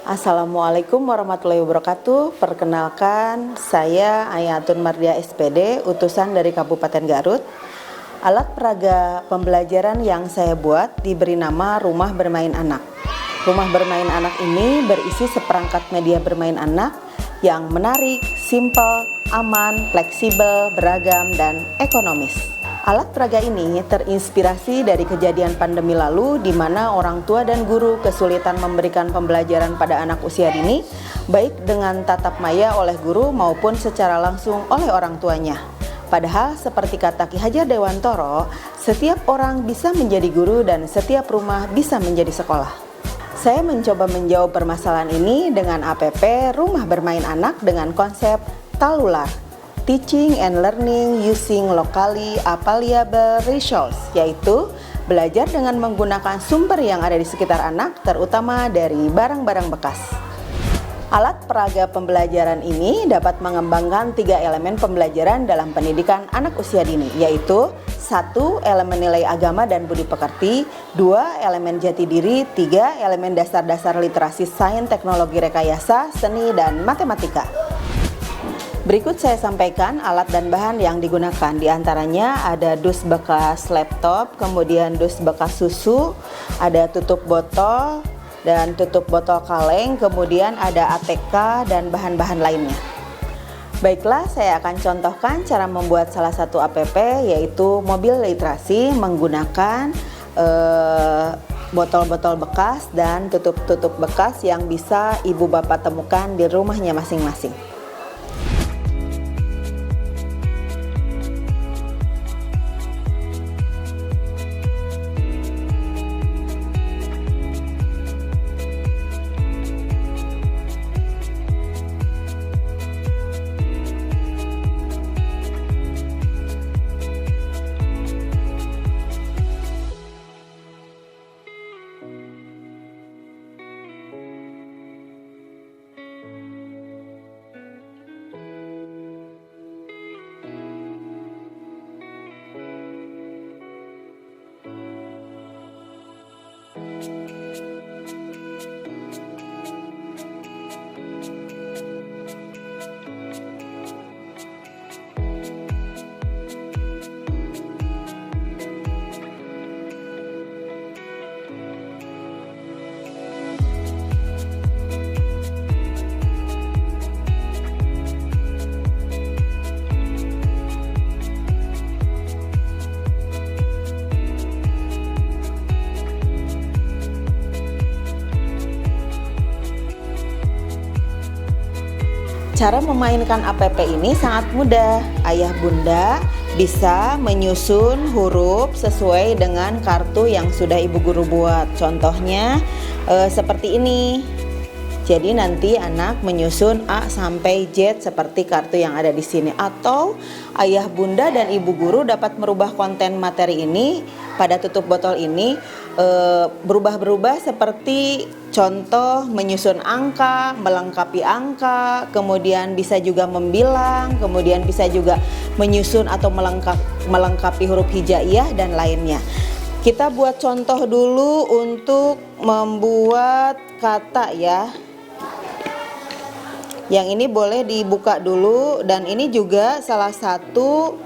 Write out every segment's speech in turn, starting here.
Assalamualaikum warahmatullahi wabarakatuh. Perkenalkan, saya Ayatun Mardia SPD, utusan dari Kabupaten Garut. Alat peraga pembelajaran yang saya buat diberi nama Rumah Bermain Anak. Rumah bermain anak ini berisi seperangkat media bermain anak yang menarik, simpel, aman, fleksibel, beragam, dan ekonomis. Alat peraga ini terinspirasi dari kejadian pandemi lalu di mana orang tua dan guru kesulitan memberikan pembelajaran pada anak usia dini, baik dengan tatap maya oleh guru maupun secara langsung oleh orang tuanya. Padahal seperti kata Ki Hajar Dewantoro, setiap orang bisa menjadi guru dan setiap rumah bisa menjadi sekolah. Saya mencoba menjawab permasalahan ini dengan APP Rumah Bermain Anak dengan konsep Talular, Teaching and Learning Using Locally Available Resource, yaitu belajar dengan menggunakan sumber yang ada di sekitar anak, terutama dari barang-barang bekas. Alat peraga pembelajaran ini dapat mengembangkan 3 elemen pembelajaran dalam pendidikan anak usia dini, yaitu 1. Elemen nilai agama dan budi pekerti, 2. Elemen jati diri, 3. Elemen dasar-dasar literasi sains, teknologi rekayasa, seni, dan matematika. Berikut saya sampaikan alat dan bahan yang digunakan. Di antaranya ada dus bekas laptop, kemudian dus bekas susu, ada tutup botol dan tutup botol kaleng, kemudian ada ATK dan bahan-bahan lainnya. Baiklah, saya akan contohkan cara membuat salah satu APP, yaitu mobil literasi menggunakan botol-botol bekas dan tutup-tutup bekas yang bisa ibu bapak temukan di rumahnya masing-masing. Cara memainkan APP ini sangat mudah. Ayah bunda bisa menyusun huruf sesuai dengan kartu yang sudah ibu guru buat. Contohnya seperti ini. Jadi nanti anak menyusun A sampai Z seperti kartu yang ada di sini. Atau ayah bunda dan ibu guru dapat merubah konten materi ini pada tutup botol ini berubah-berubah seperti contoh menyusun angka, melengkapi angka, kemudian bisa juga membilang, kemudian bisa juga menyusun atau melengkapi huruf hijaiyah dan lainnya. Kita buat contoh dulu untuk membuat kata ya. Yang ini boleh dibuka dulu, dan ini juga salah satu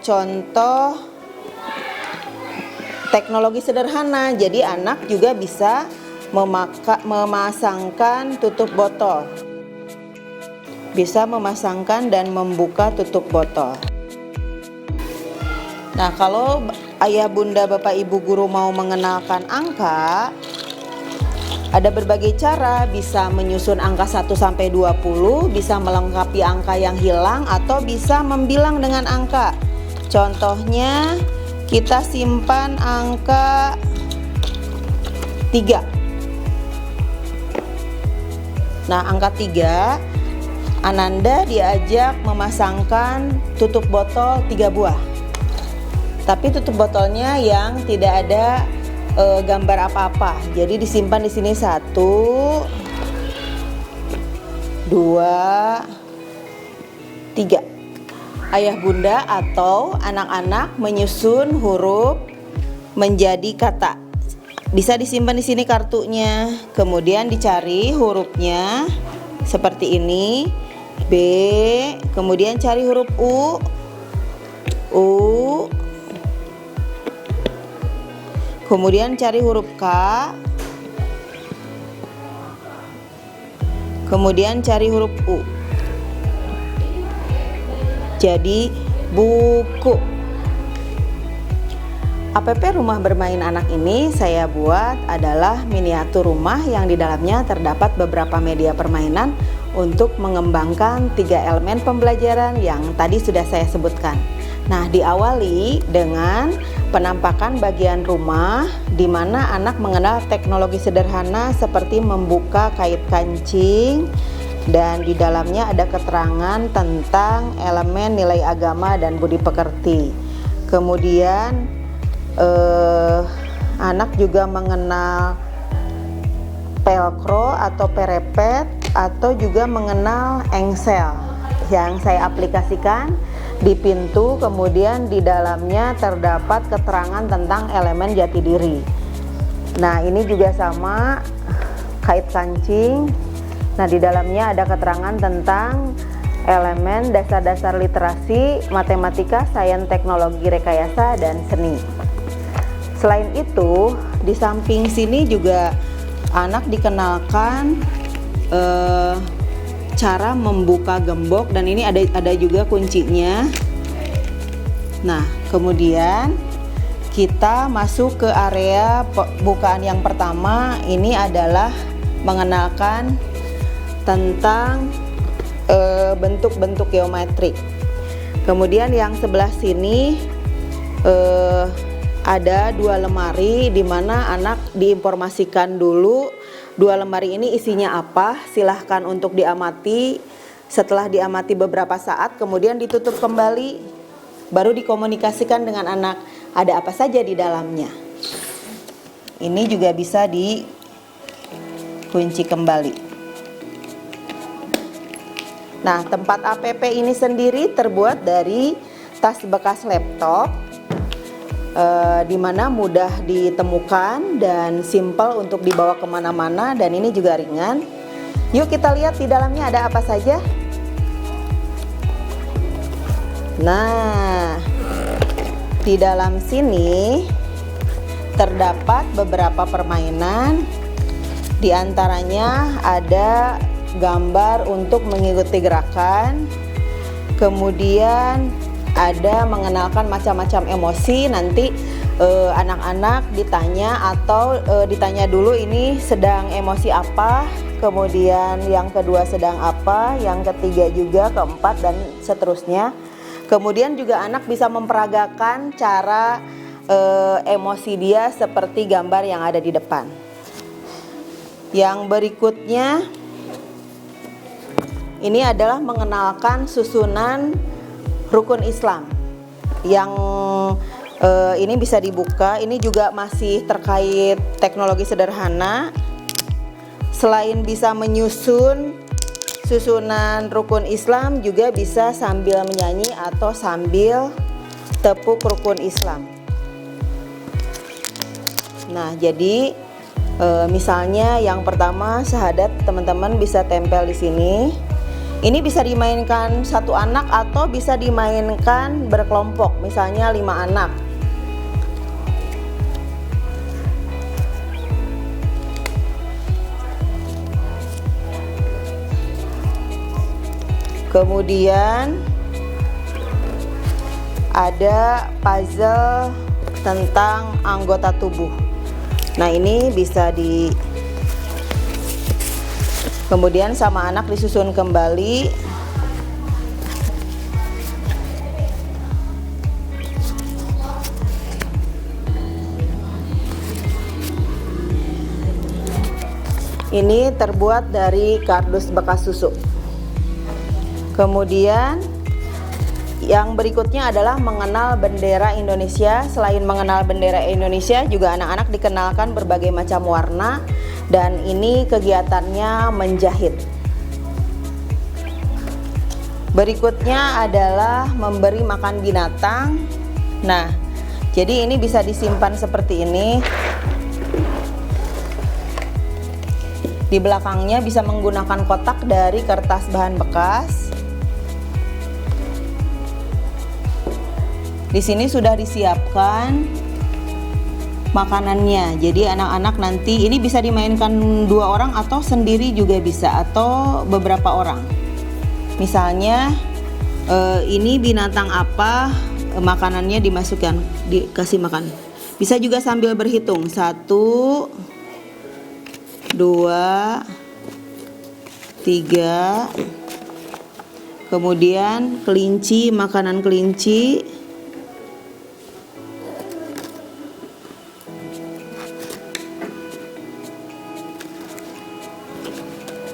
contoh teknologi sederhana. Jadi anak juga bisa memasangkan tutup botol. Bisa memasangkan dan membuka tutup botol. Nah, kalau ayah bunda bapak ibu guru mau mengenalkan angka, ada berbagai cara, bisa menyusun angka 1 sampai 20, bisa melengkapi angka yang hilang, atau bisa membilang dengan angka. Contohnya, kita simpan angka 3. Nah, angka 3, Ananda diajak memasangkan tutup botol 3 buah. Tapi tutup botolnya yang tidak ada gambar apa-apa. Jadi disimpan di sini 1, 2, 3. Ayah bunda atau anak-anak menyusun huruf menjadi kata. Bisa disimpan di sini kartunya, kemudian dicari hurufnya seperti ini, B, kemudian cari huruf U, kemudian cari huruf K, kemudian cari huruf U. Jadi buku. APP Rumah Bermain Anak ini saya buat adalah miniatur rumah yang di dalamnya terdapat beberapa media permainan untuk mengembangkan 3 elemen pembelajaran yang tadi sudah saya sebutkan. Nah, diawali dengan penampakan bagian rumah di mana anak mengenal teknologi sederhana seperti membuka kait kancing, dan di dalamnya ada keterangan tentang elemen nilai agama dan budi pekerti. Kemudian anak juga mengenal pelkro atau perepet, atau juga mengenal engsel yang saya aplikasikan di pintu. Kemudian di dalamnya terdapat keterangan tentang elemen jati diri. Nah, ini juga sama, kait kancing. Nah, di dalamnya ada keterangan tentang elemen dasar-dasar literasi, matematika, sains, teknologi, rekayasa, dan seni. Selain itu, di samping sini juga anak dikenalkan cara membuka gembok, dan ini ada juga kuncinya. Nah, kemudian kita masuk ke area bukaan yang pertama. Ini adalah mengenalkan tentang bentuk-bentuk geometrik. Kemudian yang sebelah sini ada 2 lemari di mana anak diinformasikan dulu 2 lemari ini isinya apa. Silahkan untuk diamati. Setelah diamati beberapa saat, kemudian ditutup kembali, baru dikomunikasikan dengan anak ada apa saja di dalamnya. Ini juga bisa dikunci kembali. Nah, tempat APP ini sendiri terbuat dari tas bekas laptop, di mana mudah ditemukan dan simple untuk dibawa kemana-mana, dan ini juga ringan. Yuk kita lihat di dalamnya ada apa saja. Nah, di dalam sini terdapat beberapa permainan. Di antaranya ada gambar untuk mengikuti gerakan. Kemudian ada mengenalkan macam-macam emosi. Nanti anak-anak ditanya atau ditanya dulu ini sedang emosi apa, kemudian yang kedua sedang apa, yang ketiga juga, keempat, dan seterusnya. Kemudian juga anak bisa memperagakan cara emosi dia seperti gambar yang ada di depan. Yang berikutnya ini adalah mengenalkan susunan rukun Islam yang ini bisa dibuka. Ini juga masih terkait teknologi sederhana. Selain bisa menyusun susunan rukun Islam, juga bisa sambil menyanyi atau sambil tepuk rukun Islam. Nah, jadi misalnya yang pertama syahadat, teman-teman bisa tempel di sini. Ini bisa dimainkan satu anak atau bisa dimainkan berkelompok, misalnya 5 anak. Kemudian ada puzzle tentang anggota tubuh. Nah, ini bisa kemudian sama anak disusun kembali. Ini terbuat dari kardus bekas susu. Kemudian yang berikutnya adalah mengenal bendera Indonesia. Selain mengenal bendera Indonesia, juga anak-anak dikenalkan berbagai macam warna. Dan ini kegiatannya menjahit. Berikutnya adalah memberi makan binatang. Nah, jadi ini bisa disimpan seperti ini. Di belakangnya bisa menggunakan kotak dari kertas bahan bekas. Di sini sudah disiapkan makanannya. Jadi anak-anak nanti ini bisa dimainkan 2 orang atau sendiri juga bisa, atau beberapa orang. Misalnya ini binatang apa, makanannya dimasukkan, dikasih makan. Bisa juga sambil berhitung 1, 2, 3, kemudian kelinci, makanan kelinci.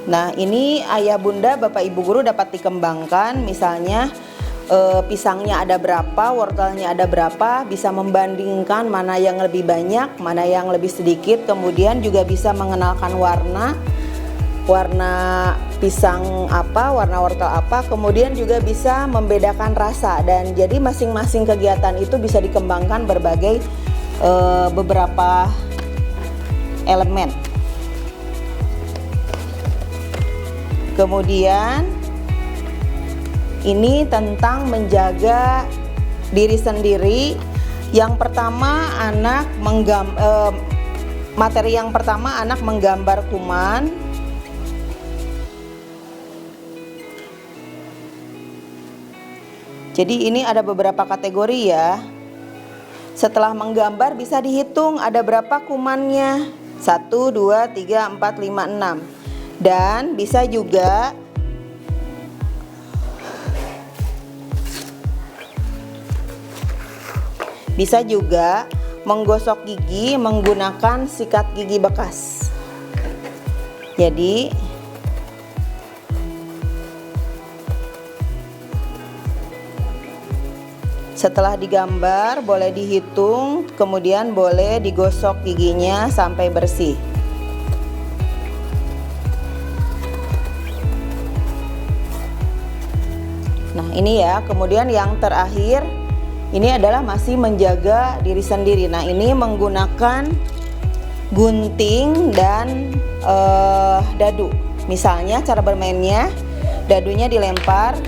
Nah, ini ayah bunda, bapak ibu guru dapat dikembangkan. Misalnya pisangnya ada berapa, wortelnya ada berapa, bisa membandingkan mana yang lebih banyak, mana yang lebih sedikit. Kemudian juga bisa mengenalkan warna pisang apa, warna wortel apa. Kemudian juga bisa membedakan rasa, dan jadi masing-masing kegiatan itu bisa dikembangkan berbagai beberapa elemen. Kemudian ini tentang menjaga diri sendiri. Yang pertama materi yang pertama anak menggambar kuman. Jadi ini ada beberapa kategori ya. Setelah menggambar bisa dihitung ada berapa kumannya. 1, 2, 3, 4, 5, 6. Dan bisa juga menggosok gigi menggunakan sikat gigi bekas. Jadi setelah digambar boleh dihitung, kemudian boleh digosok giginya sampai bersih. Nah, ini ya. Kemudian yang terakhir ini adalah masih menjaga diri sendiri. Nah, ini menggunakan gunting dan dadu. Misalnya cara bermainnya, dadunya dilempar.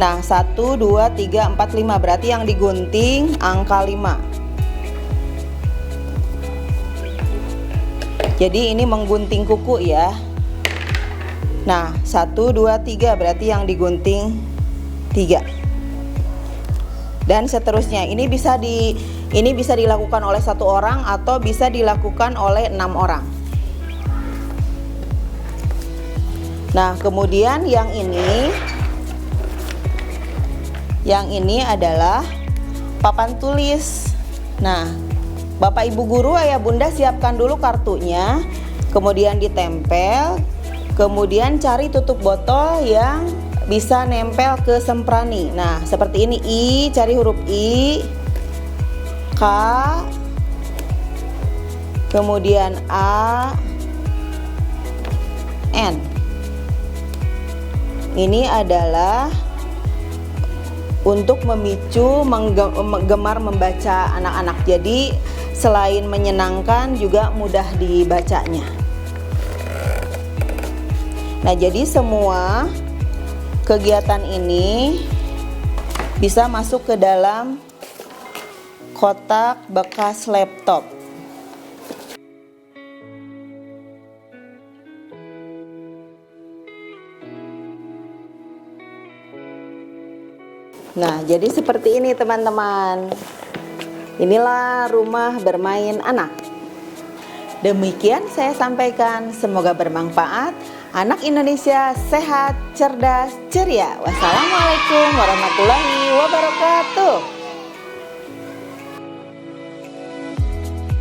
Nah, 1, 2, 3, 4, 5. Berarti yang digunting angka 5. Jadi ini menggunting kuku ya. Nah, 1, 2, 3. Berarti yang digunting 3. Dan seterusnya. Ini bisa dilakukan oleh 1 orang atau bisa dilakukan oleh 6 orang. Nah, kemudian yang ini adalah papan tulis. Nah, bapak ibu guru, ayah bunda siapkan dulu kartunya, kemudian ditempel, kemudian cari tutup botol yang bisa nempel ke semprani. Nah, seperti ini. I, cari huruf I, K, kemudian A, N. Ini adalah untuk memicu gemar membaca anak-anak. Jadi selain menyenangkan juga mudah dibacanya. Nah, jadi semua kegiatan ini bisa masuk ke dalam kotak bekas laptop. Nah, jadi seperti ini teman-teman. Inilah rumah bermain anak. Demikian saya sampaikan, semoga bermanfaat. Anak Indonesia sehat, cerdas, ceria. Wassalamualaikum warahmatullahi wabarakatuh.